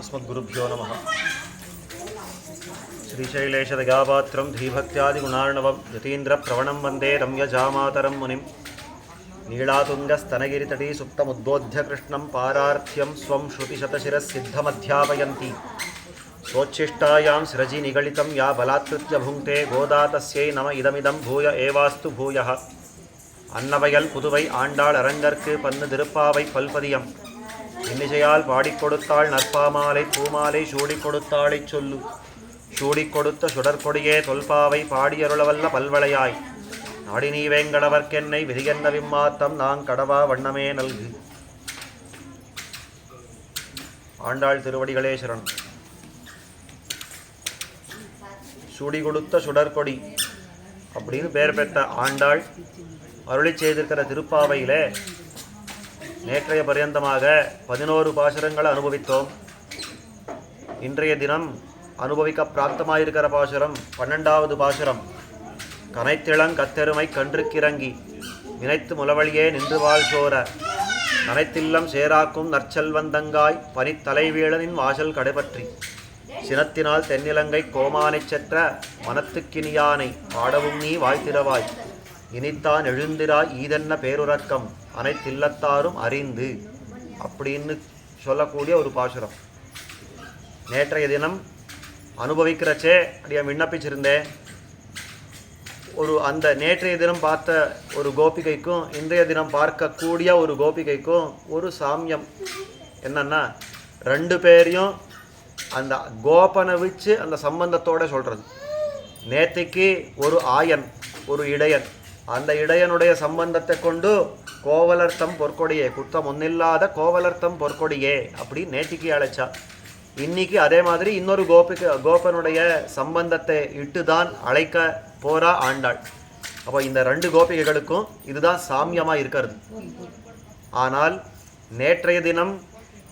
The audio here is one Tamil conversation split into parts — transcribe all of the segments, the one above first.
अस्मद्गुरुभ्यो नमः। श्रीशैलेशदयापात्रं धीभक्त्यादिगुणार्णवं यतीन्द्रप्रवणं वन्दे रम्यजामातरं मुनिं नीलातुङ्गस्तनगिरितटी सुप्तमुद्बोध्य कृष्णं पारार्थ्यं स्वं श्रुतिशतशिरःसिद्धमध्यापयन्ति स्वोच्छिष्टायां स्रजि निगलितं या बलात्कृत्य भुङ्क्ते गोदा तस्यै नम इदमिदं भूय एवास्तु भूयः। अन्नवयल पुதுவை ஆண்டாள் அரங்கற்கு பன்னு திருப்பாவை பல்பதியம் இன்னிசையால் பாடிக் கொடுத்தாள் நற்பாமாலை பூமாலை சூடிக் கொடுத்தாளைச் சொல்லு. சூடிக் கொடுத்த சுடற்கொடியே தொல்பாவை பாடியருளவல்ல பல்வளையாய் நாடினீ வேங்கடவர்க்கென்னை விதியென்ன விம்மாத்தம் நாங் கடவா வண்ணமே நல்கு. ஆண்டாள் திருவடிகளே சரணம். சூடி கொடுத்த சுடற்கொடி அப்படின்னு பேர் பெற்ற ஆண்டாள் அருளி செய்திருக்கிற திருப்பாவையிலே நேற்றைய பர்யந்தமாக 11 பாசுரங்களை அனுபவித்தோம். இன்றைய தினம் அனுபவிக்க பிராப்தமாயிருக்கிற பாசுரம் 12வது பாசுரம். கனைத்திளங் கத்தெருமை கன்றுக்கிறங்கி நினைத்து முலவழியே நின்று வாழ் சோர நனைத்தில்லம் சேராக்கும் நற்செல்வந்தங்காய் பனித்தலைவீழனின் வாசல் கடைபற்றி சினத்தினால் தென்னிலங்கை கோமானைச் செற்ற மனத்துக்கினியானை பாடவும் நீ வாய்த்திரவாய் இனித்தான் எழுந்திராய் ஈதென்ன பேருறக்கம் அனைத்தில்லத்தாரும் அறிந்து அப்படின்னு சொல்லக்கூடிய ஒரு பாசுரம். நேற்றைய தினம் அனுபவிக்கிறச்சே அப்படியே விண்ணப்பிச்சிருந்தேன். அந்த நேற்றைய தினம் பார்த்த ஒரு கோபிகைக்கும் இன்றைய தினம் பார்க்கக்கூடிய ஒரு கோபிகைக்கும் ஒரு சாமியம் என்னன்னா, 2 பேரையும் அந்த கோபனை வச்சு அந்த சம்பந்தத்தோடு சொல்கிறது. நேற்றைக்கு ஒரு ஆயன் ஒரு இடையன், அந்த இடையனுடைய சம்பந்தத்தை கொண்டு கோவலர்த்தம் பொற்கொடியே குற்றம் ஒன்னில்லாத கோவலர்த்தம் பொற்கொடியே அப்படி நேற்றுக்கு அழைச்சா. இன்னைக்கு அதே மாதிரி இன்னொரு கோபனுடைய சம்பந்தத்தை இட்டுதான் அழைக்க போறா ஆண்டாள். அப்போ இந்த 2 கோபிகைகளுக்கும் இதுதான் சாமியமாக இருக்கிறது. ஆனால் நேற்றைய தினம்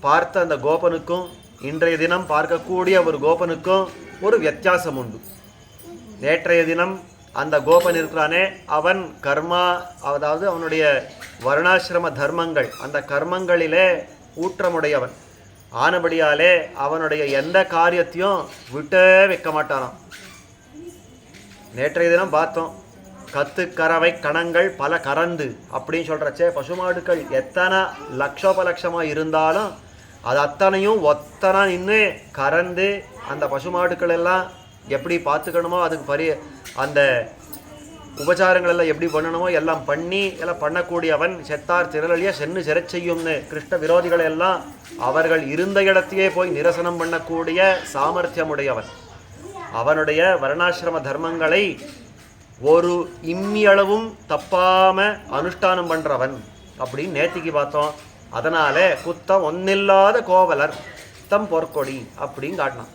பார்த்த அந்த கோபனுக்கும் இன்றைய தினம் பார்க்கக்கூடிய ஒரு கோபனுக்கும் ஒரு வித்தியாசம் உண்டு. நேற்றைய தினம் அந்த கோபன் இருக்கிறானே, அவன் கர்மா, அதாவது அவனுடைய வர்ணாசிரம தர்மங்கள், அந்த கர்மங்களிலே ஊற்றமுடையவன் ஆனபடியாலே அவனுடைய எந்த காரியத்தையும் விட்டே வைக்க மாட்டானான். நேற்றைய தினம் பார்த்தோம், கறவை கணங்கள் பல கறந்து அப்படின்னு சொல்கிறச்சே, பசுமாடுகள் எத்தனை லட்சோபலட்சமாக இருந்தாலும் அது அத்தனையும் ஒத்தனா நின்று கறந்து அந்த பசுமாடுகள் எல்லாம் எப்படி பார்த்துக்கணுமோ அதுக்கு அந்த உபச்சாரங்கள் எல்லாம் எப்படி பண்ணணுமோ எல்லாம் பண்ணி எல்லாம் பண்ணக்கூடியவன். செத்தார் திரளிய சென்னு சிறை செய்யும்னு கிருஷ்ண விரோதிகளை எல்லாம் அவர்கள் இருந்த இடத்தையே போய் நிரசனம் பண்ணக்கூடிய சாமர்த்தியமுடையவன். அவனுடைய வர்ணாசிரம தர்மங்களை ஒரு இம்மியளவும் தப்பாம அனுஷ்டானம் பண்றவன் அப்படின்னு நேத்திக்கு பார்த்தோம். அதனால குத்தம் ஒன்னில்லாத கோவலர் தம் பொற்கொடி அப்படின்னு காட்டினான்.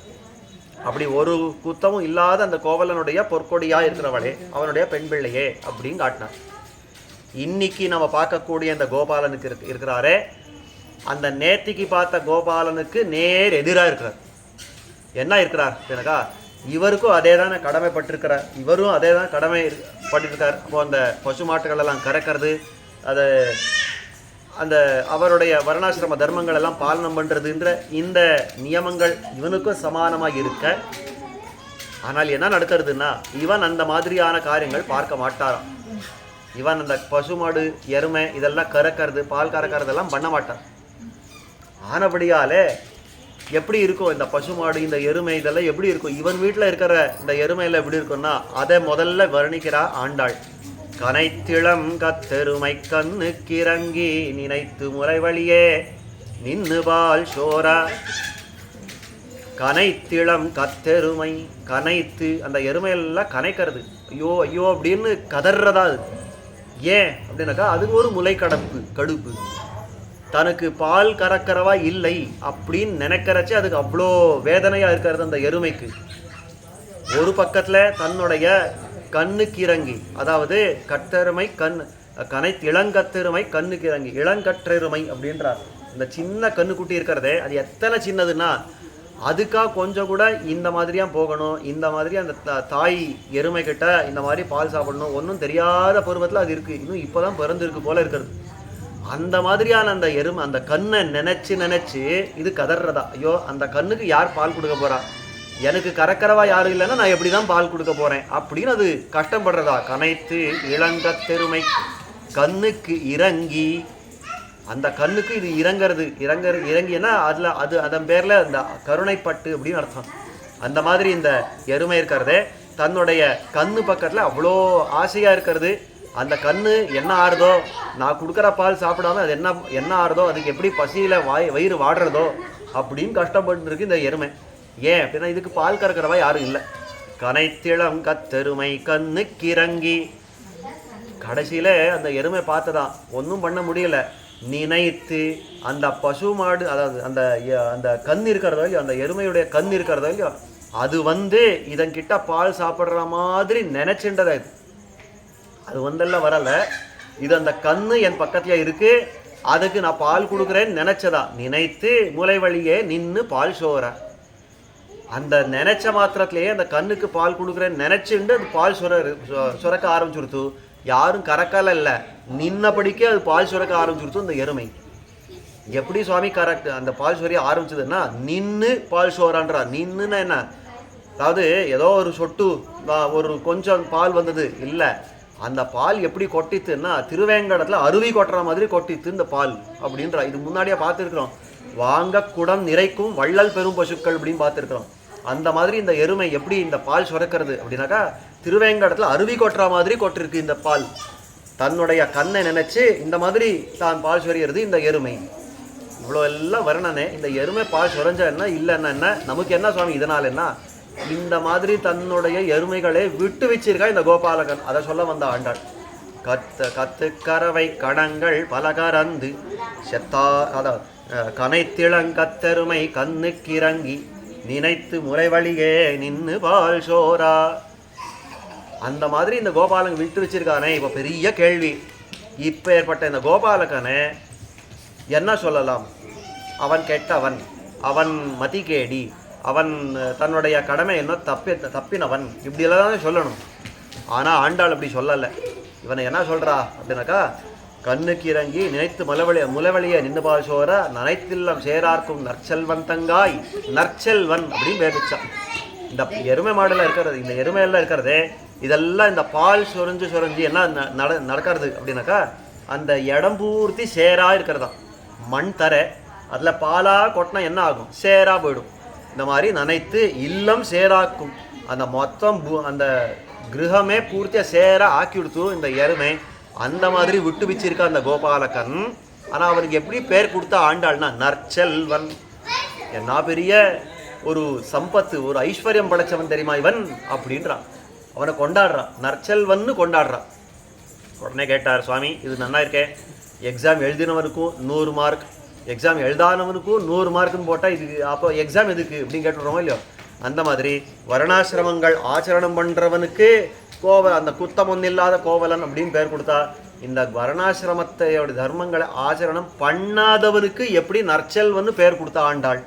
அப்படி ஒரு குத்தமும் இல்லாத அந்த கோவலனுடைய பொற்கொடியா இருக்கிறவளே, அவனுடைய பெண் பிள்ளையே அப்படின்னு காட்டினான். இன்னைக்கு நம்ம பார்க்கக்கூடிய அந்த கோபாலனுக்கு இருக்கிறாரே, அந்த நேத்திக்கு பார்த்த கோபாலனுக்கு நேர் எதிராக இருக்கிறார். என்ன இருக்கிறார் எனக்கா, இவருக்கும் அதே தானே கடமைப்பட்டிருக்கிறார், இவரும் அதே தான் கடமைப்பட்டிருக்கார். அப்போ அந்த பசு மாட்டுகள் எல்லாம் கறக்கிறது, அதை அந்த அவருடைய வர்ணாசிரம தர்மங்கள் எல்லாம் பாலனம் பண்ணுறதுன்ற இந்த நியமங்கள் இவனுக்கும் சமானமாக இருக்க, ஆனால் என்ன நடக்கிறதுன்னா, இவன் அந்த மாதிரியான காரியங்கள் பார்க்க மாட்டாராம். இவன் அந்த பசுமாடு எருமை இதெல்லாம் கறக்கிறது, பால் கறக்கிறதெல்லாம் பண்ண மாட்டான். ஆனபடியாலே எப்படி இருக்கும் இந்த பசுமாடு இந்த எருமை இதெல்லாம் எப்படி இருக்கும், இவன் வீட்டில் இருக்கிற இந்த எருமையில் எப்படி இருக்கும்னா, அதை முதல்ல வர்ணிக்கிறா ஆண்டாள். கனைத்திளம் கத்தெருமை கண்ணுக்கிறங்கி நினைத்து முறைவழியே நின்னு பால் சோரா. கனைத்திளம் கத்தெருமை, கனைத்து அந்த எருமையெல்லாம் கனைக்கிறது, ஐயோ ஐயோ அப்படின்னு கதறதா. அது ஏன் அப்படின்னாக்கா, அது ஒரு முலை கடுப்பு. தனக்கு பால் கறக்கிறவா இல்லை அப்படின்னு நினைக்கிறச்சு அதுக்கு அவ்வளோ வேதனையாக இருக்கிறது அந்த எருமைக்கு. ஒரு பக்கத்தில் தன்னுடைய கண்ணுக்கு இறங்கி, அதாவது கட்டெருமை இளங்கத்தெருமை கண்ணுக்கு இறங்கி, இளங்கற்றெருமை அப்படின்றார். இந்த சின்ன கண்ணுக்குட்டி இருக்கிறதே அது எத்தனை சின்னதுன்னா, அதுக்காக கொஞ்சம் கூட இந்த மாதிரியா போகணும், இந்த மாதிரி அந்த தாய் எருமை கிட்ட இந்த மாதிரி பால் சாப்பிடணும் ஒன்றும் தெரியாத பருவத்தில் அது இருக்குது. இன்னும் இப்போ தான் பிறந்திருக்கு போல இருக்கிறது. அந்த மாதிரியான அந்த அந்த கண்ணை நினைச்சு நினைச்சு இது கதறதா. ஐயோ அந்த கண்ணுக்கு யார் பால் கொடுக்க போறா, எனக்கு கறக்கிறவா யாரும் இல்லைன்னா நான் எப்படி தான் பால் கொடுக்க போறேன் அப்படின்னு அது கஷ்டப்படுறதா. கனைத்து இளங்க தெருமை கண்ணுக்கு இறங்கி, அந்த கண்ணுக்கு இது இறங்கினா அதில் அதன் பேரில் அந்த கருணைப்பட்டு அப்படின்னு அர்த்தம். அந்த மாதிரி இந்த எருமை இருக்கிறதே தன்னுடைய கண்ணு பக்கத்தில் அவ்வளோ ஆசையாக இருக்கிறது. அந்த கண்ணு என்ன ஆறுதோ, நான் கொடுக்குற பால் சாப்பிடாம அது என்ன ஆறுதோ, அதுக்கு எப்படி பசியில் வயிறு வாடுறதோ அப்படின்னு கஷ்டப்பட்டுருக்கு இந்த எருமை. ஏன் அப்படின்னா இதுக்கு பால் கறக்கிறவா யாரும் இல்லை. கனைத்திளம் கத்தெருமை கண்ணுக்கிறங்கி, கடைசியில் அந்த எருமை பார்த்ததான் ஒன்றும் பண்ண முடியல. நினைத்து அந்த பசு மாடு, அதாவது அந்த அந்த கண் இருக்கிறதோ இல்லையோ, அந்த எருமையுடைய கண் இருக்கிறதோ இல்லையோ, அது இதன்கிட்ட பால் சாப்பிட்ற மாதிரி நினைச்சுன்றத. அது வந்தெல்லாம் வரலை, இது அந்த கண்ணு என் பக்கத்துல இருக்கு, அதுக்கு நான் பால் கொடுக்குறேன்னு நினைச்சதா. நினைத்து முலை வழியே நின்று பால் சோற, அந்த நினைச்ச மாத்திரத்திலேயே அந்த கண்ணுக்கு பால் கொடுக்குறேன்னு நினைச்சுண்டு அது பால் சுரக்க ஆரம்பிச்சுடுத்து. யாரும் கறக்கல இல்லை, நின்னபடிக்கே அது பால் சுரக்க ஆரம்பிச்சுடுத்து இந்த எருமை. எப்படி சுவாமி அந்த பால் சொரிய ஆரம்பிச்சதுன்னா நின்று பால் சோறான்றா. நின்றுன்னா என்ன, அதாவது ஏதோ ஒரு சொட்டு ஒரு கொஞ்சம் பால் வந்தது இல்லை, அந்த பால் எப்படி கொட்டித்துன்னா திருவேங்கடத்தில் அருவி கொட்டுற மாதிரி கொட்டித்து இந்த பால் அப்படின்றா. இது முன்னாடியே பார்த்துருக்குறோம், வாங்க குடம் நிறைக்கும் வள்ளல் பெரும் பசுக்கள் அப்படின்னு பார்த்துருக்குறோம். அந்த மாதிரி இந்த எருமை எப்படி இந்த பால் சுரக்கிறது அப்படின்னாக்கா திருவேங்கடத்தில் அருவி கொட்டுற மாதிரி கொட்டிருக்கு இந்த பால். தன்னுடைய கண்ணை நினைச்சு இந்த மாதிரி தான் பால் சொரியறது இந்த எருமை. இவ்வளோ எல்லாம் வர்ணனை. இந்த எருமை பால் சுரஞ்சா என்ன இல்லைன்னா என்ன, நமக்கு என்ன சுவாமி இதனால் என்ன, இந்த மாதிரி தன்னுடைய எருமைகளை விட்டு வச்சிருக்கா இந்த கோபாலகன். அதை சொல்ல வந்த ஆண்டாள். கத்து கறவை கடங்கள் பலகரந்து செத்தா, அதாவது கனைத்திளங்கத்தெருமை கண்ணுக்கிறங்கி நினைத்து முறை வழியே நின்று பால் சோரா. அந்த மாதிரி இந்த கோபாலன் விட்டு வச்சிருக்கானே. இப்போ பெரிய கேள்வி, இப்போ ஏற்பட்ட இந்த கோபாலகனை என்ன சொல்லலாம்? அவன் கெட்டவன், அவன் மதிகேடி, அவன் தன்னுடைய கடமை என்ன தப்பினவன், இப்படியெல்லாம் தான் சொல்லணும். ஆனால் ஆண்டாள் அப்படி சொல்லலை. இவனை என்ன சொல்கிறா அப்படின்னாக்கா, கண்ணுக்கு இறங்கி நினைத்து முலவழியை நின்று பால் சோர நனைத்தில்லம் சேரார்க்கும் நற்செல்வன் தங்காய் நற்செல்வன் அப்படின்னு பேபிச்சான். இந்த எருமை மாடெல்லாம் இருக்கிறது, இந்த எருமையெல்லாம் இருக்கிறதே, இதெல்லாம் இந்த பால் சுரஞ்சு என்ன நடக்கிறது அப்படின்னாக்கா, அந்த இடம் பூர்த்தி சேராக இருக்கிறதா. மண் தர, அதில் பாலாக கொட்டினா என்ன ஆகும், சேராக போயிடும். இந்த மாதிரி நனைத்து இல்லம் சேராக்கும், அந்த மொத்தம் அந்த கிரகமே பூர்த்தியாக சேராக ஆக்கி கொடுத்து இந்த எருமை. அந்த மாதிரி விட்டு வச்சிருக்கா அந்த கோபாலகன். ஆனால் அவனுக்கு எப்படி பேர் கொடுத்தா ஆண்டாள்னா நற்செல்வன். என்ன பெரிய ஒரு சம்பத்து, ஒரு ஐஸ்வர்யம் படைச்சவன் தெரியுமா இவன் அப்படின்றான். அவனை கொண்டாடுறான், நற்செல்வன்னு கொண்டாடுறான். உடனே கேட்டார் சுவாமி, இது நல்லா இருக்கே, எக்ஸாம் எழுதினவனுக்கும் 100 மார்க், எக்ஸாம் எழுதானவனுக்கும் 100 மார்க்குன்னு போட்டால் இது அப்போ எக்ஸாம் எதுக்கு அப்படின்னு கேட்டுடுறோமோ இல்லையோ. அந்த மாதிரி வர்ணாசிரமங்கள் ஆச்சரணம் பண்ணுறவனுக்கு அந்த குத்தம் ஒன்றும் இல்லாத கோவலன் அப்படின்னு பேர் கொடுத்தா, இந்த வர்ணாசிரமத்தையோட தர்மங்களை ஆச்சரணம் பண்ணாதவனுக்கு எப்படி நற்செல்வன்னு பேர் கொடுத்தா ஆண்டாள்.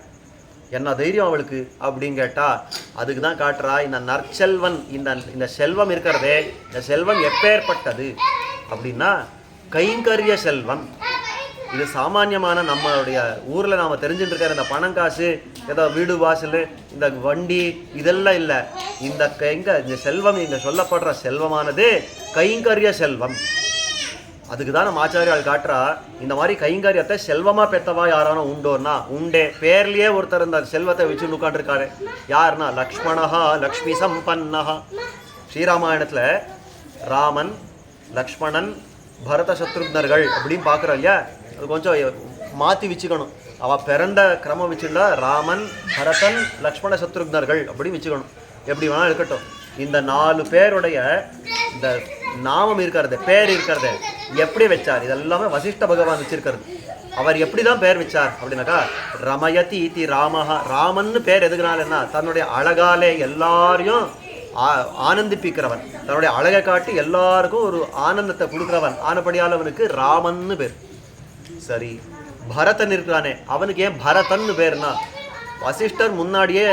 என்ன தைரியம் அவளுக்கு அப்படின்னு கேட்டால் அதுக்கு தான் காட்டுறா. இந்த நற்செல்வன், இந்த செல்வம் இருக்கிறதே, இந்த செல்வம் எப்பேற்பட்டது அப்படின்னா கைங்கரிய செல்வம். இது சாமானியமான நம்மளுடைய ஊரில் நாம் தெரிஞ்சுட்டு இருக்கிற இந்த பணம் காசு, ஏதோ வீடு வாசல், இந்த வண்டி, இதெல்லாம் இல்லை. இந்த செல்வம், இங்கே சொல்லப்படுற செல்வமானது கைங்கரிய செல்வம். அதுக்கு தான் நம்ம ஆச்சாரியால் காட்டுறா. இந்த மாதிரி கைங்கரியத்தை செல்வமாக பெற்றவா யாரானோ உண்டோன்னா உண்டே. பேர்லேயே ஒருத்தர் இந்த செல்வத்தை வச்சு உட்காந்துருக்காரு. யாருன்னா லக்ஷ்மணஹா லக்ஷ்மி சம்பன்னஹா. ஸ்ரீராமாயணத்தில் ராமன், லக்ஷ்மணன், பரத சத்ருக்னர்கள் அப்படின்னு பார்க்குறோம் இல்லையா. அது கொஞ்சம் மாற்றி வச்சுக்கணும். அவள் பிறந்த கிரமம் வச்சுருந்தா ராமன், பரதன், லக்ஷ்மண சத்ருக்னர்கள் அப்படின்னு வச்சுக்கணும். எப்படி வேணாலும் இருக்கட்டும். இந்த 4 பேருடைய இந்த நாமம் இருக்கிறது, பேர் இருக்கிறது எப்படி வச்சார், இதெல்லாமே வசிஷ்ட பகவான் வச்சிருக்கிறது. அவர் எப்படி தான் பேர் வச்சார் அப்படின்னாக்கா, ரமயதி இதி ராமஹா. ராமன்னு பேர் எதுக்குனாலன்னா தன்னுடைய அழகாலே எல்லாரையும் ஆனந்திப்பிக்கிறவன், தன்னுடைய அழகை காட்டி எல்லாருக்கும் ஒரு ஆனந்தத்தை கொடுக்குறவன் ஆனபடியால் அவனுக்கு ராமன்னு பேர். சரி, பரதன் இருக்கிறானே, அவனுக்கு ஏன் பரதன்னு பேர்னா, வசிஷ்டர் முன்னாடியே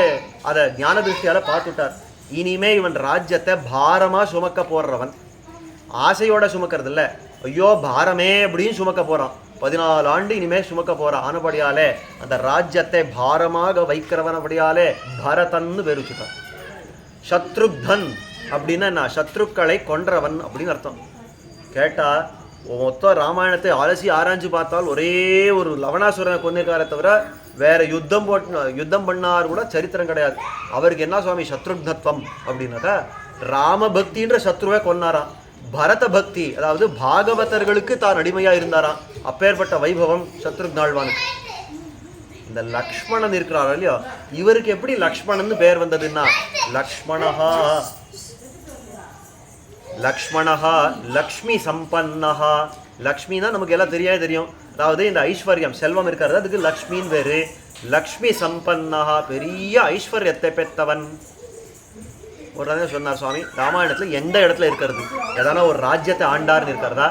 அதை ஞான திருஷ்டியால் பார்த்துட்டார். இனிமே இவன் ராஜ்யத்தை பாரமாக சுமக்க போடுறவன், ஆசையோட சுமக்கிறது இல்லை, ஐயோ பாரமே அப்படின்னு சுமக்க போகிறான். 14 ஆண்டு இனிமேல் சுமக்க போற ஆனபடியாலே அந்த ராஜ்யத்தை பாரமாக வைக்கிறவனபடியாலே பரதன்னு பேர் வச்சுட்டான். சத்ருக்தன் அப்படின்னா என்ன? சத்ருக்களை கொன்றவன் அப்படின்னு அர்த்தம். கேட்டா மொத்தம் ராமாயணத்தை அலசி ஆராய்ஞ்சு பார்த்தால் ஒரே ஒரு லவணாசுரனை கொண்டிருக்காரே தவிர வேற யுத்தம் பண்ணார் கூட சரித்திரம் கிடையாது. அவருக்கு என்ன சுவாமி சத்ருக்னத்வம் அப்படின்னாக்கா ராம பக்தின்ற சத்ருவை கொன்னாராம். பரத பக்தி அதாவது பாகவதர்களுக்கு தான் அடிமையா இருந்தாராம். அப்பேற்பட்ட வைபவம் சத்ருக்னாழ்வானுக்கு. இந்த லக்ஷ்மணன் இருக்கிறார் இல்லையோ, இவருக்கு எப்படி லக்ஷ்மணன் பேர் வந்ததுன்னா லக்ஷ்மணஹா லக்ஷ்மி சம்பன்னஹா. லக்ஷ்மின்னா நமக்கு எல்லாம் தெரியும். அதாவது இந்த ஐஸ்வர்யம் செல்வம் இருக்கிறது அதுக்கு லக்ஷ்மின்னு பேரு. லக்ஷ்மி சம்பன்னஹா பெரிய ஐஸ்வர்யத்தை பெற்றவன். ஒரு தடவை சொன்னார் சுவாமி, ராமாயணத்தில் எந்த இடத்துல இருக்கிறது? எதானா ஒரு ராஜ்யத்தை ஆண்டார்னு இருக்கிறதா?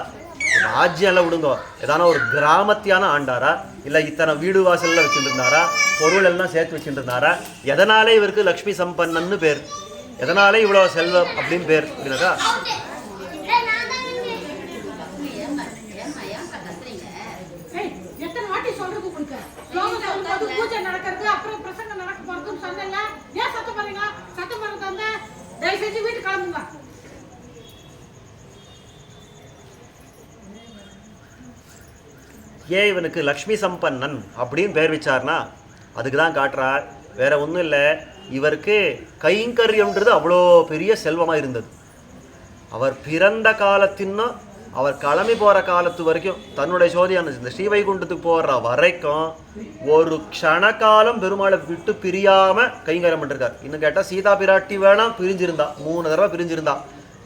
ராஜ்யம் எல்லாம் விடுங்கோ, எதானா ஒரு கிராமத்தியான ஆண்டாரா? இல்லை இத்தனை வீடு வாசல்ல வச்சுட்டு இருந்தாரா? பொருள் எல்லாம் சேர்த்து வச்சுட்டு இருந்தாரா? எதனாலே இவருக்கு லக்ஷ்மி சம்பன்னு பேர்? எதனாலே இவ்வளோ செல்வம் அப்படின்னு பேர் அப்படின்னாக்கா ஏன் இவனுக்கு லக்ஷ்மி சம்பன்னன் அப்படின்னு பேர் வச்சார்னா அதுக்கு தான் காட்டுறார். வேற ஒன்றும் இல்லை, இவருக்கு கைங்கரியம்ன்றது அவ்வளோ பெரிய செல்வமாக இருந்தது. அவர் பிறந்த காலத்தின்னும் அவர் கிளம்பி போகிற காலத்து வரைக்கும் தன்னுடைய சோதியான இந்த ஸ்ரீவைகுண்டத்துக்கு போகிற வரைக்கும் ஒரு க்ஷணகாலம் பெருமாளை விட்டு பிரியாமல் கைங்கரியம் பண்ணிருக்கார். இன்னும் கேட்டால் சீதா பிராட்டி வேணாம் பிரிஞ்சிருந்தா, 3 தடவை பிரிஞ்சிருந்தா.